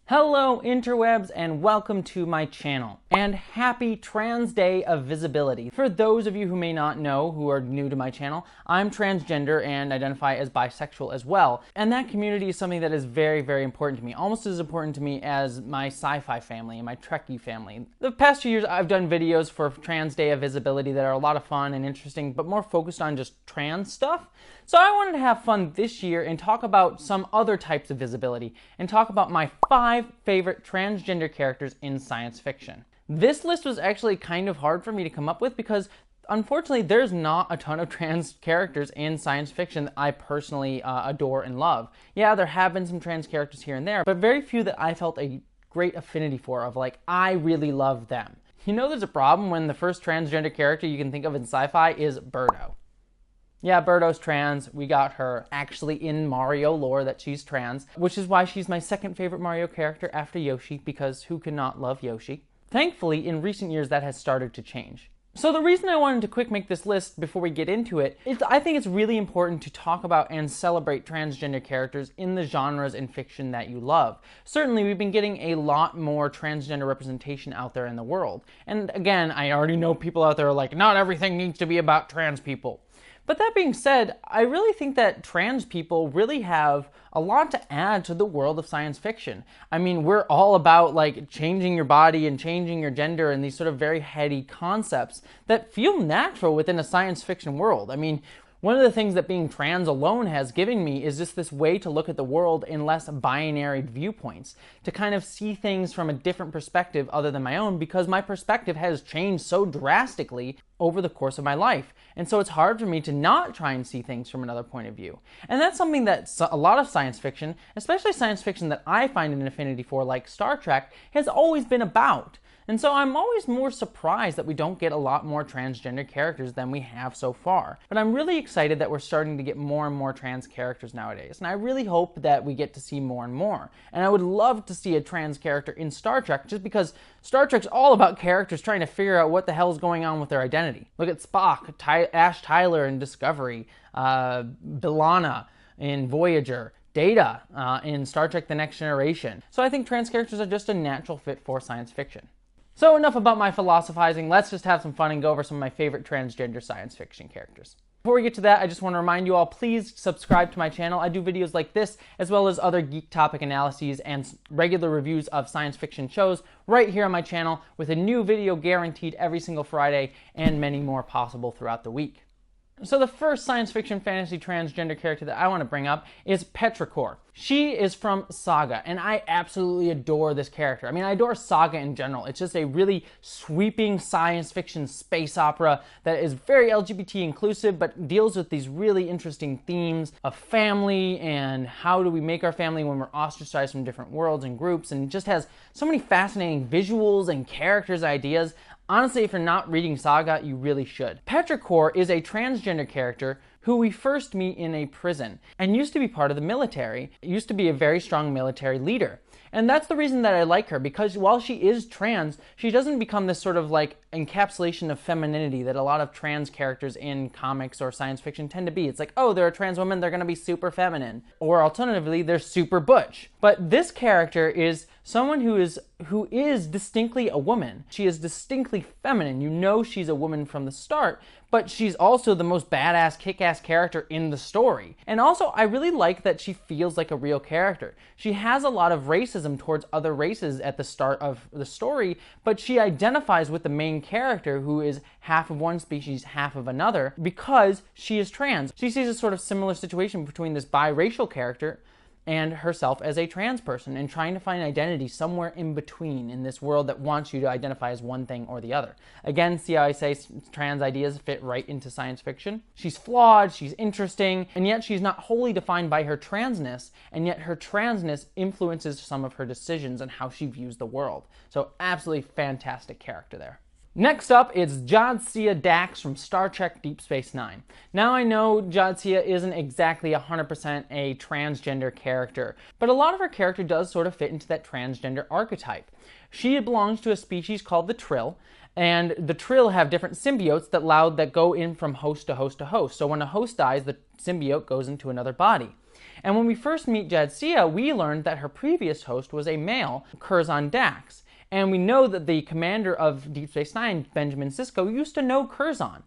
Hello interwebs and welcome to my channel, and happy Trans Day of Visibility. For those of you who may not know, who are new to my channel, I'm transgender and identify as bisexual as well, and that community is something that is very, very important to me, almost as important to me as my sci-fi family and my Trekkie family. The past few years I've done videos for Trans Day of Visibility that are a lot of fun and interesting, but more focused on just trans stuff. So I wanted to have fun this year and talk about some other types of visibility and talk about my 5 favorite transgender characters in science fiction. This list was actually kind of hard for me to come up with because unfortunately there's not a ton of trans characters in science fiction that I personally adore and love. Yeah, there have been some trans characters here and there, but very few that I felt a great affinity for, of like, I really love them. You know there's a problem when the first transgender character you can think of in sci-fi is Birdo. Yeah, Birdo's trans. We got her actually in Mario lore that she's trans, which is why she's my second favorite Mario character after Yoshi, because who cannot love Yoshi? Thankfully, in recent years that has started to change. So the reason I wanted to quick make this list before we get into it is I think it's really important to talk about and celebrate transgender characters in the genres in fiction that you love. Certainly we've been getting a lot more transgender representation out there in the world. And again, I already know people out there are like, not everything needs to be about trans people. But that being said, I really think that trans people really have a lot to add to the world of science fiction. I mean, we're all about like changing your body and changing your gender and these sort of very heady concepts that feel natural within a science fiction world. I mean, one of the things that being trans alone has given me is just this way to look at the world in less binary viewpoints, to kind of see things from a different perspective other than my own, because my perspective has changed so drastically over the course of my life. And so it's hard for me to not try and see things from another point of view. And that's something that a lot of science fiction, especially science fiction that I find an affinity for, like Star Trek, has always been about. And so I'm always more surprised that we don't get a lot more transgender characters than we have so far. But I'm really excited that we're starting to get more and more trans characters nowadays. And I really hope that we get to see more and more. And I would love to see a trans character in Star Trek, just because Star Trek's all about characters trying to figure out what the hell is going on with their identity. Look at Spock, Ash Tyler in Discovery, B'Elanna in Voyager, Data in Star Trek The Next Generation. So I think trans characters are just a natural fit for science fiction. So enough about my philosophizing, let's just have some fun and go over some of my favorite transgender science fiction characters. Before we get to that, I just want to remind you all, please subscribe to my channel. I do videos like this, as well as other geek topic analyses and regular reviews of science fiction shows right here on my channel, with a new video guaranteed every single Friday, and many more possible throughout the week. So the first science fiction fantasy transgender character that I want to bring up is Petra Core. She is from Saga, and I absolutely adore this character. I mean, I adore Saga in general. It's just a really sweeping science fiction space opera that is very LGBT inclusive, but deals with these really interesting themes of family and how do we make our family when we're ostracized from different worlds and groups, and just has so many fascinating visuals and characters, ideas. Honestly, if you're not reading Saga, you really should. Petra Core is a transgender character who we first meet in a prison and used to be part of the military, used to be a very strong military leader. And that's the reason that I like her, because while she is trans, she doesn't become this sort of like encapsulation of femininity that a lot of trans characters in comics or science fiction tend to be. It's like, oh, they're a trans woman, they're gonna be super feminine. Or alternatively, they're super butch. But this character is someone who is distinctly a woman. She is distinctly feminine. You know she's a woman from the start, but she's also the most badass, kick-ass character in the story. And also, I really like that she feels like a real character. She has a lot of racism towards other races at the start of the story, but she identifies with the main character, who is half of one species, half of another, because she is trans. She sees a sort of similar situation between this biracial character and herself as a trans person, and trying to find identity somewhere in between in this world that wants you to identify as one thing or the other. Again, see how I say trans ideas fit right into science fiction? She's flawed, she's interesting, and yet she's not wholly defined by her transness, and yet her transness influences some of her decisions and how she views the world. So absolutely fantastic character there. Next up is Jadzia Dax from Star Trek Deep Space Nine. Now I know Jadzia isn't exactly 100% a transgender character, but a lot of her character does sort of fit into that transgender archetype. She belongs to a species called the Trill, and the Trill have different symbiotes that go in from host to host to host. So when a host dies, the symbiote goes into another body. And when we first meet Jadzia, we learned that her previous host was a male, Jadzia Dax. And we know that the commander of Deep Space Nine, Benjamin Sisko, used to know Curzon.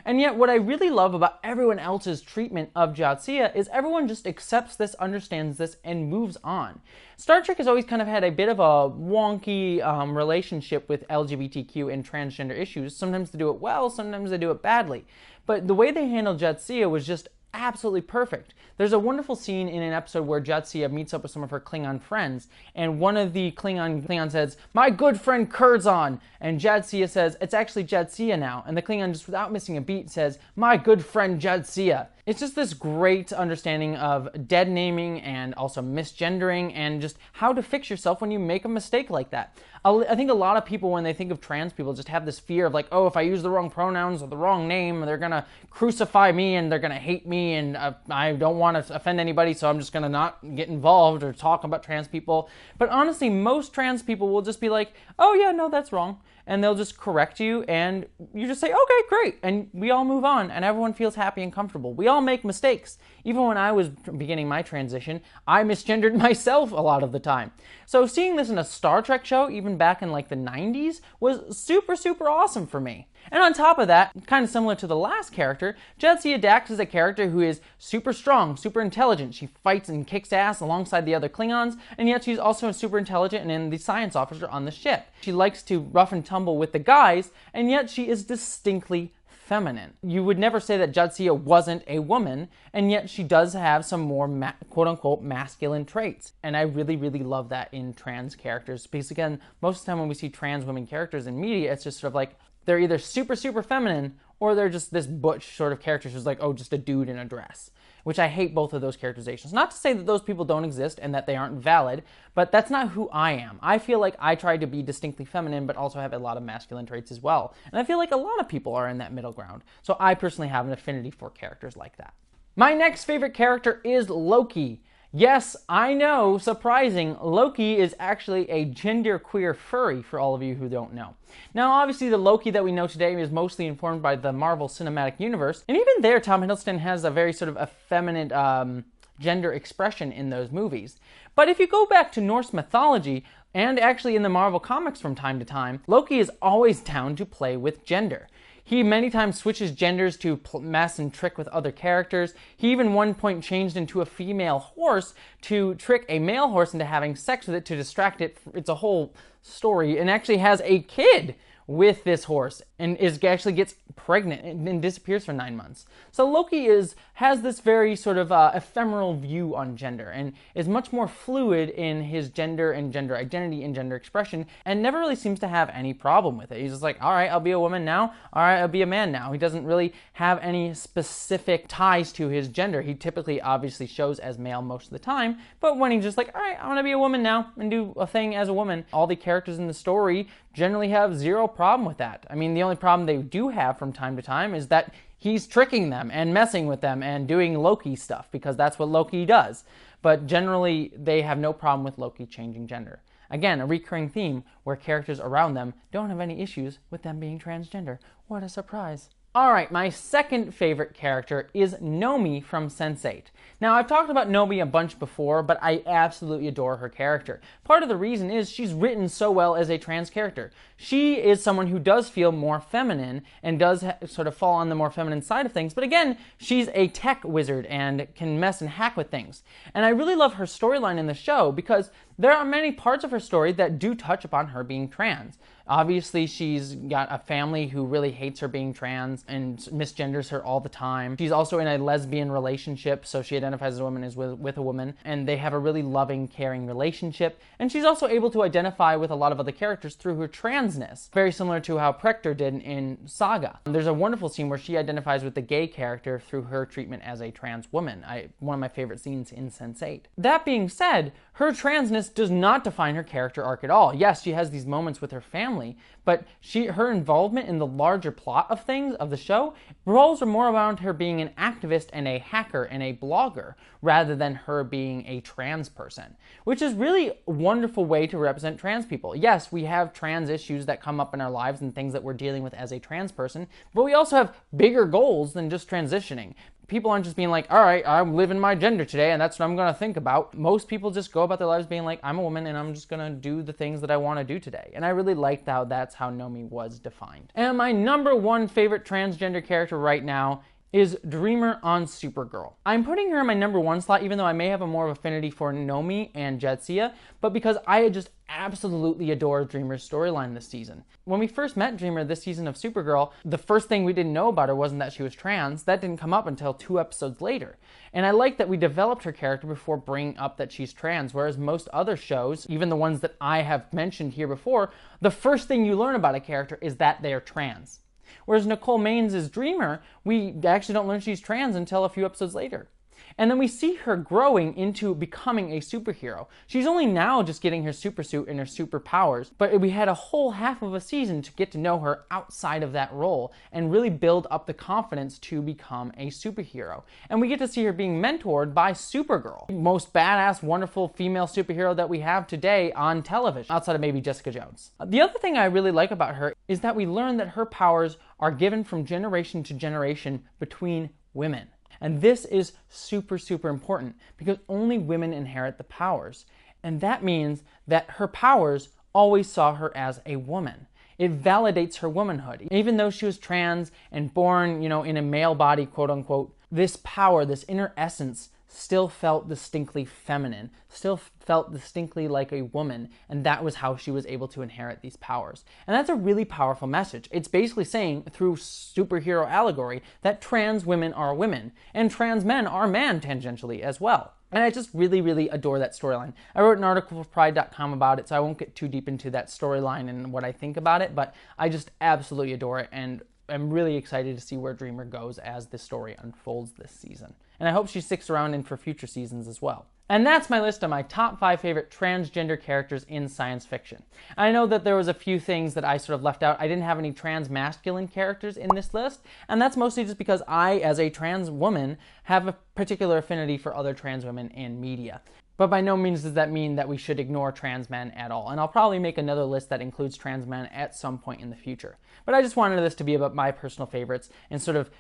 And yet what I really love about everyone else's treatment of Jadzia is everyone just accepts this, understands this, and moves on. Star Trek has always kind of had a bit of a wonky relationship with LGBTQ and transgender issues. Sometimes they do it well, sometimes they do it badly. But the way they handled Jadzia was just absolutely perfect. There's a wonderful scene in an episode where Jadzia meets up with some of her Klingon friends, and one of the Klingon says, "My good friend Curzon," and Jadzia says, "It's actually Jadzia now," and the Klingon, just without missing a beat, says, "My good friend Jadzia." It's just this great understanding of dead naming and also misgendering and just how to fix yourself when you make a mistake like that. I think a lot of people, when they think of trans people, just have this fear of like, oh, if I use the wrong pronouns or the wrong name, they're going to crucify me and they're going to hate me, and I don't want to offend anybody, so I'm just going to not get involved or talk about trans people. But honestly, most trans people will just be like, oh yeah, no, that's wrong. And they'll just correct you, and you just say, okay, great. And we all move on, and everyone feels happy and comfortable. We all make mistakes. Even when I was beginning my transition, I misgendered myself a lot of the time. So seeing this in a Star Trek show, even back in like the 90s, was super, super awesome for me. And on top of that, kind of similar to the last character, Jadzia Dax is a character who is super strong, super intelligent. She fights and kicks ass alongside the other Klingons, and yet she's also super intelligent and the science officer on the ship. She likes to rough and tumble with the guys, and yet she is distinctly feminine. You would never say that Jadzia wasn't a woman, and yet she does have some more quote-unquote masculine traits. And I really, really love that in trans characters, because again, most of the time when we see trans women characters in media, it's just sort of like, they're either super, super feminine, or they're just this butch sort of character who's like, oh, just a dude in a dress. Which I hate both of those characterizations. Not to say that those people don't exist and that they aren't valid, but that's not who I am. I feel like I try to be distinctly feminine, but also have a lot of masculine traits as well. And I feel like a lot of people are in that middle ground. So I personally have an affinity for characters like that. My next favorite character is Loki. Yes, I know, surprising, Loki is actually a genderqueer furry, for all of you who don't know. Now, obviously, the Loki that we know today is mostly informed by the Marvel Cinematic Universe, and even there, Tom Hiddleston has a very sort of effeminate gender expression in those movies. But if you go back to Norse mythology, and actually in the Marvel comics from time to time, Loki is always down to play with gender. He many times switches genders to mess and trick with other characters. He even one point changed into a female horse to trick a male horse into having sex with it to distract it. It's a whole story, and actually has a kid with this horse and actually gets pregnant and disappears for 9 months. So Loki has this very sort of ephemeral view on gender and is much more fluid in his gender and gender identity and gender expression, and never really seems to have any problem with it. He's just like, all right, I'll be a woman now. All right, I'll be a man now. He doesn't really have any specific ties to his gender. He typically obviously shows as male most of the time, but when he's just like, all right, I want to be a woman now and do a thing as a woman, all the characters in the story generally have zero problem with that. I mean, the only problem they do have from time to time is that he's tricking them and messing with them and doing Loki stuff, because that's what Loki does. But generally, they have no problem with Loki changing gender. Again, a recurring theme where characters around them don't have any issues with them being transgender. What a surprise. Alright, my second favorite character is Nobby from Sense8. Now, I've talked about Nobby a bunch before, but I absolutely adore her character. Part of the reason is she's written so well as a trans character. She is someone who does feel more feminine and does sort of fall on the more feminine side of things, but again, she's a tech wizard and can mess and hack with things. And I really love her storyline in the show because there are many parts of her story that do touch upon her being trans. Obviously, she's got a family who really hates her being trans and misgenders her all the time. She's also in a lesbian relationship, so she identifies as a woman, is with a woman, and they have a really loving, caring relationship. And she's also able to identify with a lot of other characters through her transness, very similar to how Petra did in Saga. There's a wonderful scene where she identifies with the gay character through her treatment as a trans woman. One of my favorite scenes in Sense8. That being said, her transness does not define her character arc at all. Yes, she has these moments with her family, but her involvement in the larger plot of things, of the show, revolves more around her being an activist and a hacker and a blogger, rather than her being a trans person, which is really a wonderful way to represent trans people. Yes, we have trans issues that come up in our lives and things that we're dealing with as a trans person, but we also have bigger goals than just transitioning. people aren't just being like, all right, I'm living my gender today and that's what I'm going to think about. Most people just go about their lives being like, I'm a woman and I'm just going to do the things that I want to do today. And I really liked how that's how Nobby was defined. And my number one favorite transgender character right now is Dreamer on Supergirl. I'm putting her in my number one slot, even though I may have a more of affinity for Nobby and Jadzia, but because I just absolutely adore Dreamer's storyline this season. When we first met Dreamer this season of Supergirl, the first thing we didn't know about her wasn't that she was trans. That didn't come up until 2 episodes later. And I like that we developed her character before bringing up that she's trans, whereas most other shows, even the ones that I have mentioned here before, the first thing you learn about a character is that they're trans. Whereas Nicole Maines' Dreamer, we actually don't learn she's trans until a few episodes later. And then we see her growing into becoming a superhero. She's only now just getting her supersuit and her superpowers, but we had a whole half of a season to get to know her outside of that role and really build up the confidence to become a superhero. And we get to see her being mentored by Supergirl, most badass, wonderful female superhero that we have today on television, outside of maybe Jessica Jones. The other thing I really like about her is that we learn that her powers are given from generation to generation between women. And this is super, super important because only women inherit the powers. And that means that her powers always saw her as a woman. It validates her womanhood. Even though she was trans and born, in a male body, quote unquote, this power, this inner essence still felt distinctly feminine, still felt distinctly like a woman, and that was how she was able to inherit these powers. And that's a really powerful message. It's basically saying, through superhero allegory, that trans women are women, and trans men are man tangentially as well. And I just really, really adore that storyline. I wrote an article for Pride.com about it, so I won't get too deep into that storyline and what I think about it, but I just absolutely adore it, and I'm really excited to see where Dreamer goes as this story unfolds this season. And I hope she sticks around in for future seasons as well. And that's my list of my top 5 favorite transgender characters in science fiction. I know that there was a few things that I sort of left out. I didn't have any trans masculine characters in this list, and that's mostly just because I, as a trans woman, have a particular affinity for other trans women in media. But by no means does that mean that we should ignore trans men at all. And I'll probably make another list that includes trans men at some point in the future. But I just wanted this to be about my personal favorites and sort of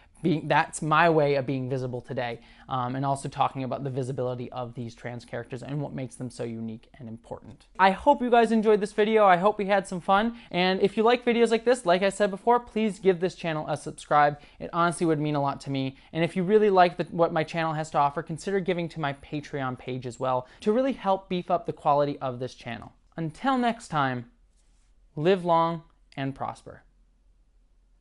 that's my way of being visible today. And also talking about the visibility of these trans characters and what makes them so unique and important. I hope you guys enjoyed this video. I hope we had some fun. And if you like videos like this, like I said before, please give this channel a subscribe. It honestly would mean a lot to me. And if you really like what my channel has to offer, consider giving to my Patreon page as well to really help beef up the quality of this channel. Until next time, live long and prosper.